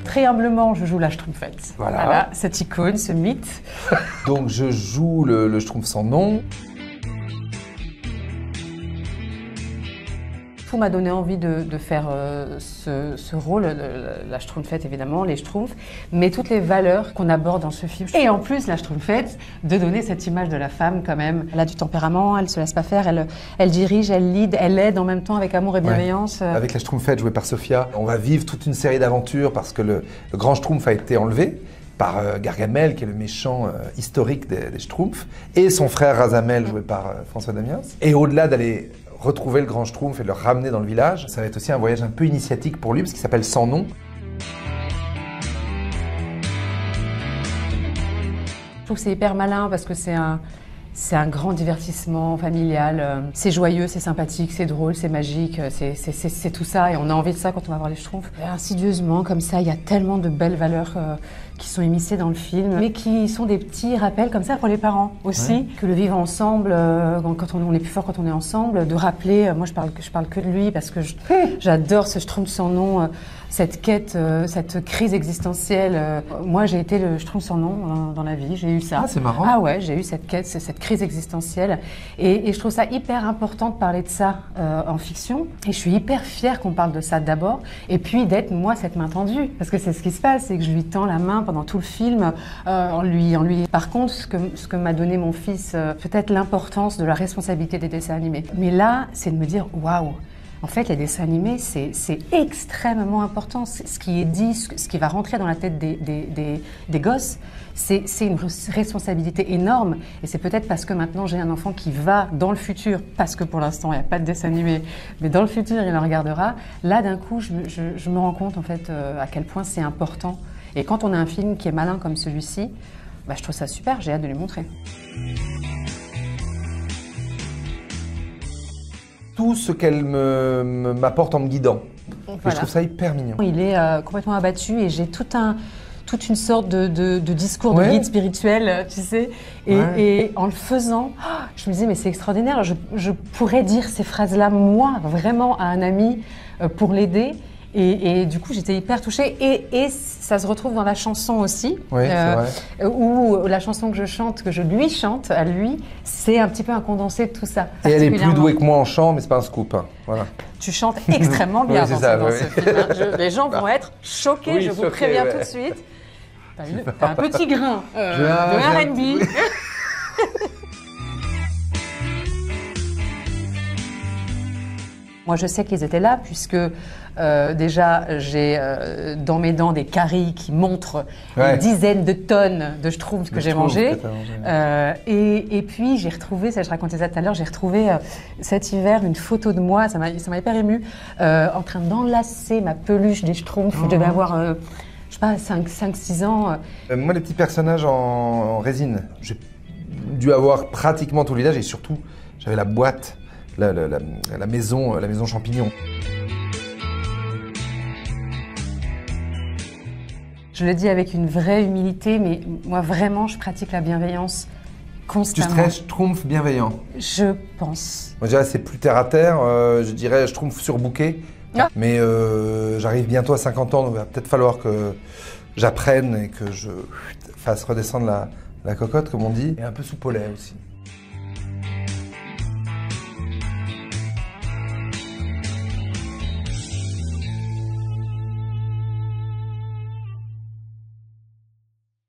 Très humblement, je joue la Schtroumpfette. Voilà, cette icône, ce mythe. Donc je joue le Schtroumpf sans nom. Tout m'a donné envie de faire ce rôle, la Schtroumpfette évidemment, les Schtroumpfs, mais toutes les valeurs qu'on aborde dans ce film. Et en plus, la Schtroumpfette, de donner cette image de la femme quand même. Elle a du tempérament, elle se laisse pas faire, elle dirige, elle lead, elle aide en même temps avec amour et bienveillance. Ouais. Avec la Schtroumpfette jouée par Sophia, on va vivre toute une série d'aventures parce que le grand Schtroumpf a été enlevé par Gargamel, qui est le méchant historique des Schtroumpfs, et son frère Razamel, joué par François Damiens. Et au-delà d'aller retrouver le grand Schtroumpf et le ramener dans le village, ça va être aussi un voyage un peu initiatique pour lui, parce qu'il s'appelle Sans nom. Je trouve que c'est hyper malin parce que c'est un grand divertissement familial. C'est joyeux, c'est sympathique, c'est drôle, c'est magique, c'est tout ça et on a envie de ça quand on va voir les Schtroumpfs. Insidieusement, comme ça, il y a tellement de belles valeurs qui sont émissées dans le film, mais qui sont des petits rappels comme ça pour les parents aussi. Ouais. Que le vivre ensemble, quand on est plus fort quand on est ensemble, de rappeler, moi je parle que de lui parce que j'adore ce Schtroumpf sans nom, cette quête, cette crise existentielle. Moi j'ai été le Schtroumpf sans nom dans la vie, j'ai eu ça. Ah c'est marrant. Ah ouais, j'ai eu cette quête, cette crise existentielle et je trouve ça hyper important de parler de ça en fiction et je suis hyper fière qu'on parle de ça d'abord et puis d'être moi cette main tendue parce que c'est ce qui se passe, c'est que je lui tends la main pendant tout le film en lui. Par contre, ce que m'a donné mon fils, peut-être l'importance de la responsabilité des dessins animés. Mais là, c'est de me dire waouh. En fait, les dessins animés, c'est extrêmement important. Ce qui est dit, ce qui va rentrer dans la tête des gosses, c'est une responsabilité énorme. Et c'est peut-être parce que maintenant j'ai un enfant qui va dans le futur, parce que pour l'instant il n'y a pas de dessin animé, mais dans le futur il en regardera. Là, d'un coup, je me rends compte en fait à quel point c'est important. Et quand on a un film qui est malin comme celui-ci, bah, je trouve ça super, j'ai hâte de lui montrer. Tout ce qu'elle m'apporte en me guidant. Voilà. Et je trouve ça hyper mignon. Il est complètement abattu et j'ai toute une sorte de discours de guide spirituel, tu sais. Et en le faisant, je me disais, mais c'est extraordinaire, je pourrais dire ces phrases-là, moi, vraiment, à un ami pour l'aider. Et du coup, j'étais hyper touchée. Et ça se retrouve dans la chanson aussi. Oui, c'est vrai. Où la chanson que je lui chante à lui, c'est un petit peu un condensé de tout ça. Et elle est plus douée que moi en chant, mais c'est pas un scoop. Hein. Voilà. Tu chantes extrêmement bien dans ce film. Hein. Les gens vont être choqués, je vous préviens tout de suite. T'as un petit grain de R&B. Moi, je sais qu'ils étaient là puisque déjà, j'ai dans mes dents des caries qui montrent une dizaine de tonnes de Schtroumpfs que j'ai mangé. Et puis, j'ai retrouvé, je racontais ça tout à l'heure, j'ai retrouvé cet hiver une photo de moi, ça m'a hyper émue, en train d'enlacer ma peluche des Schtroumpfs. Je devais avoir, je sais pas, 5-6 ans. Moi, les petits personnages en résine, j'ai dû avoir pratiquement tout le village et surtout, j'avais la boîte. La maison champignon. Je le dis avec une vraie humilité, mais moi vraiment, je pratique la bienveillance constamment. Tu serais Schtroumpf bienveillant? Je pense. Moi, je dirais c'est plus terre à terre. Je dirais Schtroumpf surbooké. Ah. Mais j'arrive bientôt à 50 ans, donc il va peut-être falloir que j'apprenne et que je fasse redescendre la cocotte, comme on dit, et un peu sous polais aussi.